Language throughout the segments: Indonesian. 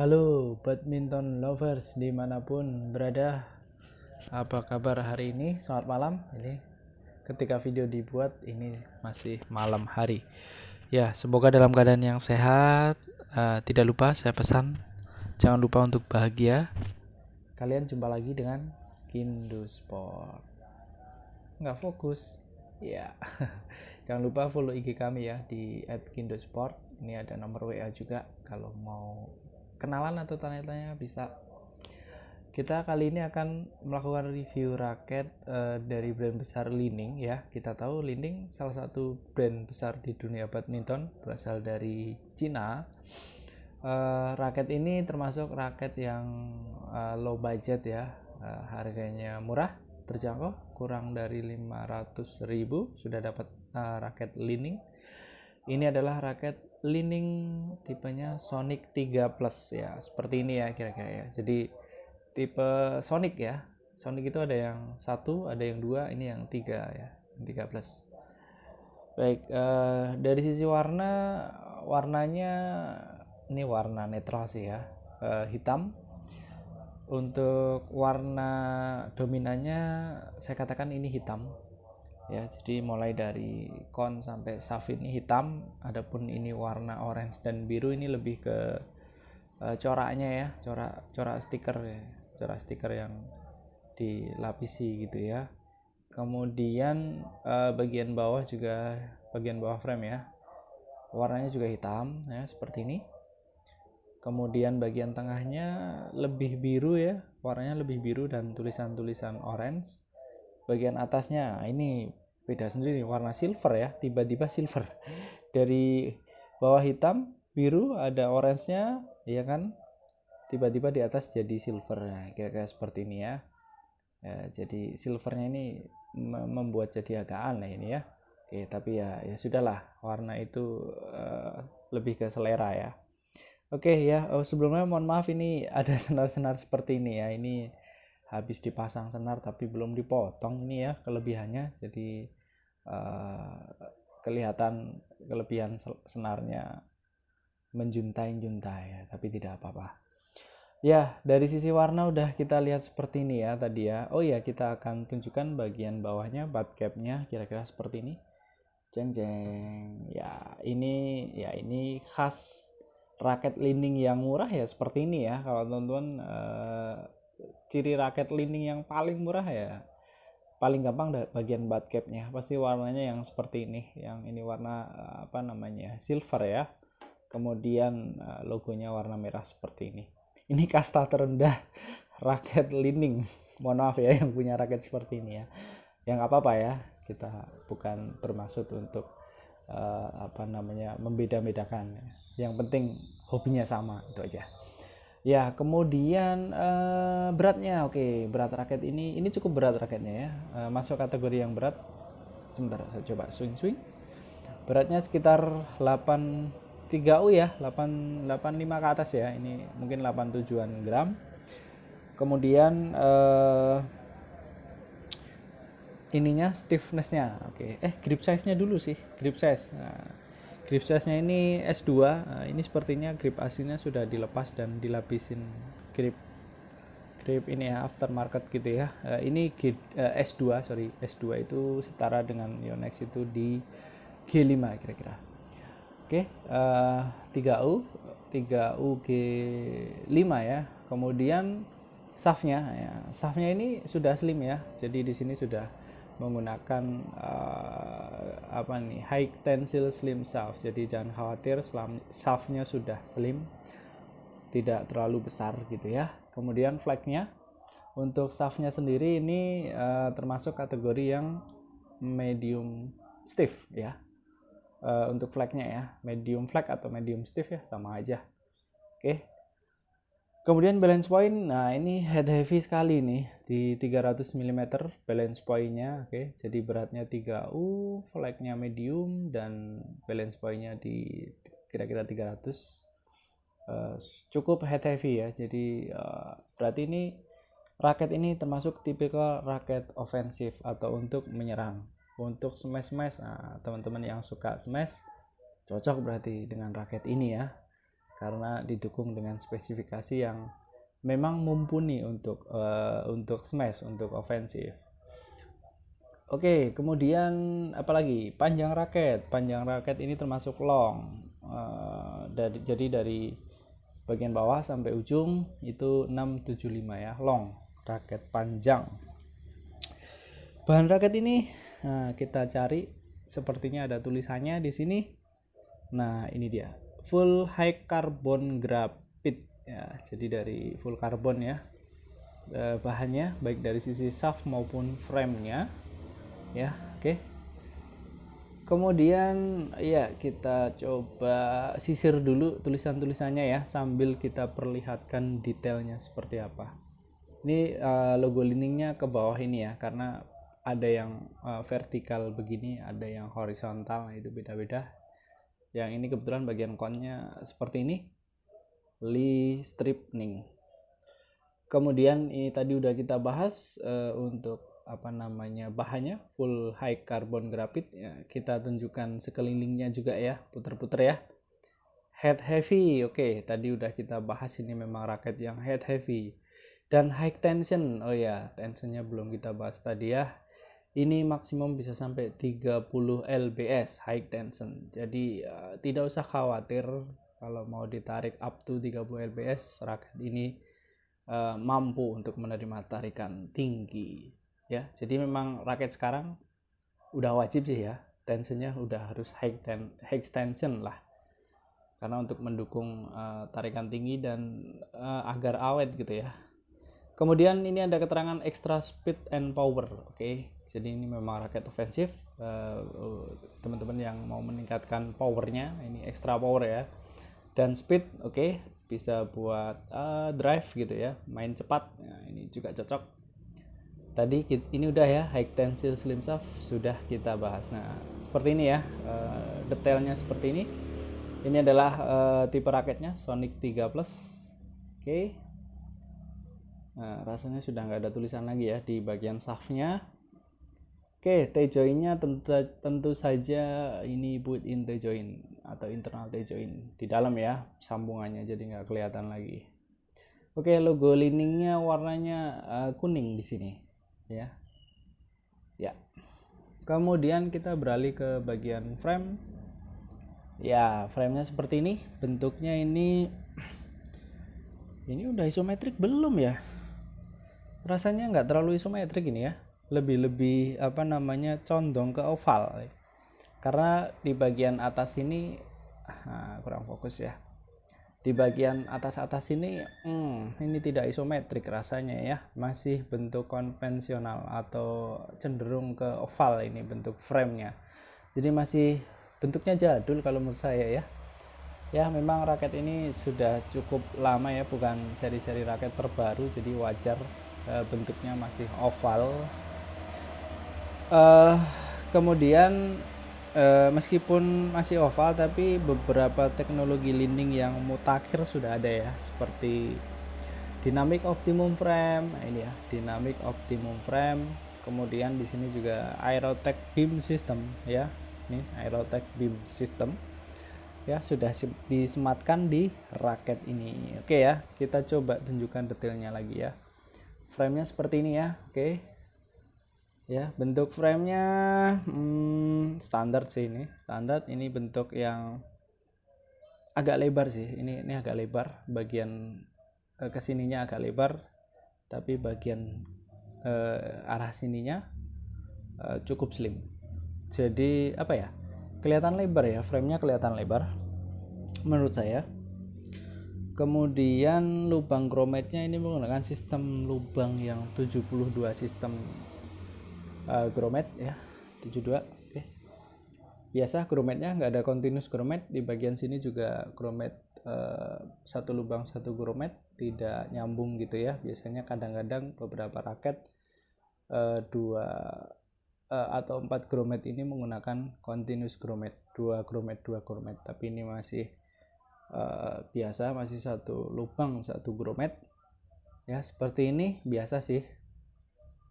Halo badminton lovers dimanapun berada, apa kabar hari ini? Selamat malam. Ini ketika video dibuat ini masih malam hari. Ya, semoga dalam keadaan yang sehat. Tidak lupa saya pesan, jangan lupa untuk bahagia. Kalian jumpa lagi dengan Kindo Sport. Nggak fokus. Ya. Jangan lupa follow IG kami ya di @kindosport. Ini ada nomor WA juga, kalau mau kenalan atau tanya-tanya bisa. Kita kali ini akan melakukan review raket dari brand besar Li-Ning ya. Kita tahu Li-Ning salah satu brand besar di dunia badminton, berasal dari Cina. Raket ini termasuk raket yang low budget ya, harganya murah, terjangkau, kurang dari 500.000 sudah dapat raket Li-Ning. Ini adalah raket Li-Ning tipenya Sonic 3 Plus ya, seperti ini ya kira-kira ya. Jadi tipe Sonic ya. Sonic itu ada yang 1, ada yang 2, ini yang 3 ya, 3 Plus. Baik, dari sisi warnanya ini warna netral sih ya, hitam. Untuk warna dominannya saya katakan ini hitam ya, jadi mulai dari kon sampai shaft ini hitam. Adapun ini warna orange dan biru ini lebih ke coraknya ya, corak stiker ya, corak stiker yang dilapisi gitu ya. Kemudian bagian bawah juga, bagian bawah frame ya, warnanya juga hitam ya, seperti ini. Kemudian bagian tengahnya lebih biru ya, warnanya lebih biru dan tulisan-tulisan orange. Bagian atasnya ini beda sendiri, warna silver ya, tiba-tiba silver. Dari bawah hitam, biru, ada orange-nya ya kan, tiba-tiba di atas jadi silver. Nah, kira-kira seperti ini ya. Jadi silvernya ini membuat jadi agak aneh ini ya. Oke, tapi ya sudahlah, warna itu lebih ke selera ya. Oke ya, sebelumnya mohon maaf ini ada senar-senar seperti ini ya. Ini habis dipasang senar tapi belum dipotong ini ya, kelebihannya. Jadi kelihatan kelebihan senarnya menjuntai-juntai ya, tapi tidak apa-apa. Ya, dari sisi warna udah kita lihat seperti ini ya tadi ya. Oh ya, kita akan tunjukkan bagian bawahnya, butt cap-nya kira-kira seperti ini. Jeng jeng. Ya, ini khas raket Li-Ning yang murah ya, seperti ini ya. Kalau teman-teman ciri raket Li-Ning yang paling murah ya, paling gampang bagian butt cap-nya pasti warnanya yang seperti ini. Yang ini warna apa namanya, silver ya. Kemudian logonya warna merah seperti ini. Ini kasta terendah raket Li-Ning. Mohon maaf ya yang punya raket seperti ini ya. Yang nggak apa-apa ya, kita bukan bermaksud untuk apa namanya membeda-bedakan. Yang penting hobinya sama, itu aja ya. Kemudian beratnya, oke, berat raket ini cukup berat raketnya ya, masuk kategori yang berat. Sebentar saya coba swing. Beratnya sekitar 83U ya, 85 ke atas ya, ini mungkin 87an gram. Kemudian ininya stiffnessnya, oke. Grip size nya dulu sih, grip size. Grip size-nya ini S2. Ini sepertinya grip aslinya sudah dilepas dan dilapisin grip ini ya, aftermarket gitu ya. Ini S2, sorry, S2 itu setara dengan Yonex itu di G5 kira-kira. Oke, 3U G5 ya. Kemudian shaftnya ini sudah slim ya. Jadi di sini sudah menggunakan high tensile slim shaft. Jadi jangan khawatir, shaftnya sudah slim, tidak terlalu besar gitu ya. Kemudian flagnya, untuk shaftnya sendiri ini termasuk kategori yang medium stiff ya. Untuk flagnya ya, medium flag atau medium stiff ya, sama aja. Oke. Kemudian balance point, nah ini head heavy sekali nih, di 300 mm balance point-nya. Oke, jadi beratnya 3U, flagnya medium, dan balance point-nya di kira-kira 300. Cukup head heavy ya, jadi berarti ini raket ini termasuk tipikal raket ofensif atau untuk menyerang. Untuk smash, nah, teman-teman yang suka smash cocok berarti dengan raket ini ya. karena didukung dengan spesifikasi yang memang mumpuni untuk smash, untuk ofensif. Oke, kemudian apalagi panjang raket. Panjang raket ini termasuk long. Jadi dari bagian bawah sampai ujung itu 675 ya, long, raket panjang. Bahan raket ini kita cari, sepertinya ada tulisannya di sini. Nah, ini dia, full high carbon graphite ya. Jadi dari full carbon ya bahannya, baik dari sisi shaft maupun frame-nya ya. Oke. Kemudian ya kita coba sisir dulu tulisan-tulisannya ya, sambil kita perlihatkan detailnya seperti apa. Ini logo liningnya ke bawah ini ya, karena ada yang vertikal begini, ada yang horizontal, nah itu beda-beda. Yang ini kebetulan bagian konnya seperti ini, Lee Stripning. Kemudian ini tadi udah kita bahas untuk bahannya full high carbon graphite ya. Kita tunjukkan sekelilingnya juga ya, puter-puter ya. Head heavy, oke, tadi udah kita bahas, ini memang raket yang head heavy. Dan high tension, oh ya, tensionnya belum kita bahas tadi ya. Ini maksimum bisa sampai 30 lbs high tension. Jadi tidak usah khawatir kalau mau ditarik up to 30 lbs, raket ini mampu untuk menerima tarikan tinggi ya. Jadi memang raket sekarang udah wajib sih ya, tensionnya udah harus high tension lah, karena untuk mendukung tarikan tinggi dan agar awet gitu ya. Kemudian ini ada keterangan extra speed and power. Oke, jadi ini memang raket ofensif. Teman-teman yang mau meningkatkan powernya, ini extra power ya. Dan speed, oke, bisa buat drive gitu ya, main cepat. Nah, ini juga cocok. Tadi ini udah ya, high tensile slim shaft sudah kita bahas. Nah, seperti ini ya, detailnya seperti ini. Ini adalah tipe raketnya Sonic 3 Plus. Oke. Nah, rasanya sudah nggak ada tulisan lagi ya di bagian shaftnya. Oke, T-joinnya tentu saja ini built-in T-join atau internal T-join di dalam ya, sambungannya jadi nggak kelihatan lagi. Oke, logo liningnya warnanya kuning di sini ya. Ya. Kemudian kita beralih ke bagian frame. Ya, frame-nya seperti ini. Bentuknya ini udah isometrik belum ya? Rasanya nggak terlalu isometrik ini ya, lebih condong ke oval, karena di bagian atas ini kurang fokus ya. Di bagian atas ini tidak isometrik rasanya ya, masih bentuk konvensional atau cenderung ke oval ini bentuk framenya. Jadi masih bentuknya jadul kalau menurut saya ya. Ya, memang raket ini sudah cukup lama ya, bukan seri-seri raket terbaru, jadi wajar bentuknya masih oval. Kemudian meskipun masih oval, tapi beberapa teknologi lining yang mutakhir sudah ada ya, seperti dynamic optimum frame. Nah, ini ya, dynamic optimum frame. Kemudian di sini juga Aerotech beam system ya. Ini Aerotech beam system ya, sudah disematkan di raket ini. Oke ya, kita coba tunjukkan detailnya lagi ya. Framenya seperti ini ya. Oke ya, bentuk framenya standar sih, ini standar. Ini bentuk yang agak lebar sih, ini agak lebar, bagian kesininya agak lebar, tapi bagian arah sininya cukup slim. Jadi kelihatan lebar ya, framenya kelihatan lebar menurut saya. Kemudian lubang grommetnya ini menggunakan sistem lubang yang 72 sistem grommet ya, 72. Oke. Biasa grommetnya nggak ada continuous grommet, di bagian sini juga grommet satu lubang satu grommet, tidak nyambung gitu ya. Biasanya kadang-kadang beberapa raket 2 atau 4 grommet ini menggunakan continuous grommet, 2 grommet, tapi ini masih biasa, masih satu lubang satu grommet ya. Seperti ini biasa sih,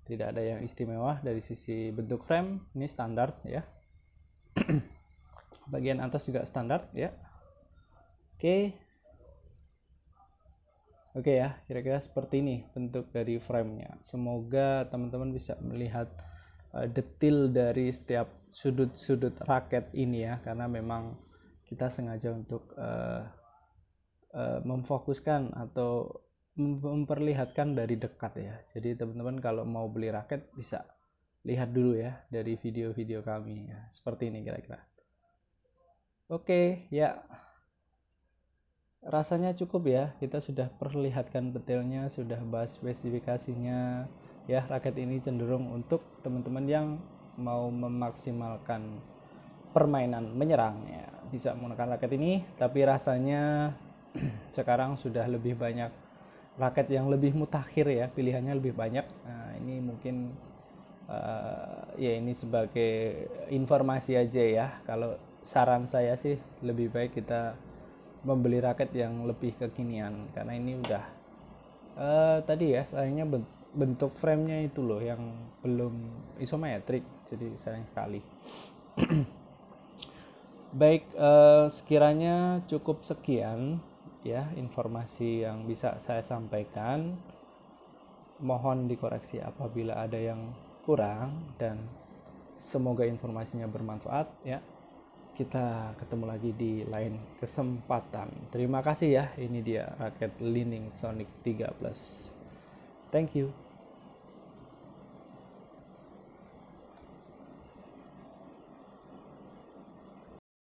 tidak ada yang istimewa. Dari sisi bentuk frame ini standar ya. Bagian atas juga standar ya. Oke, Oke ya, kira-kira seperti ini bentuk dari framenya. Semoga teman-teman bisa melihat detail dari setiap sudut-sudut raket ini ya, karena memang kita sengaja untuk memfokuskan atau memperlihatkan dari dekat ya. Jadi teman-teman kalau mau beli raket bisa lihat dulu ya dari video-video kami ya. Seperti ini kira-kira. Oke ya, rasanya cukup ya, kita sudah perlihatkan detailnya, sudah bahas spesifikasinya ya. Raket ini cenderung untuk teman-teman yang mau memaksimalkan permainan menyerang ya, bisa menggunakan raket ini. Tapi rasanya sekarang sudah lebih banyak raket yang lebih mutakhir ya, pilihannya lebih banyak. Nah ini mungkin ya ini sebagai informasi aja ya. Kalau saran saya sih lebih baik kita membeli raket yang lebih kekinian, karena ini udah tadi ya sayangnya bentuk framenya itu loh yang belum isometrik, jadi sayang sekali. Baik, sekiranya cukup sekian ya informasi yang bisa saya sampaikan. Mohon dikoreksi apabila ada yang kurang, dan semoga informasinya bermanfaat ya. Kita ketemu lagi di lain kesempatan. Terima kasih ya. Ini dia raket Li Ning Sonic 3 Plus. Thank you.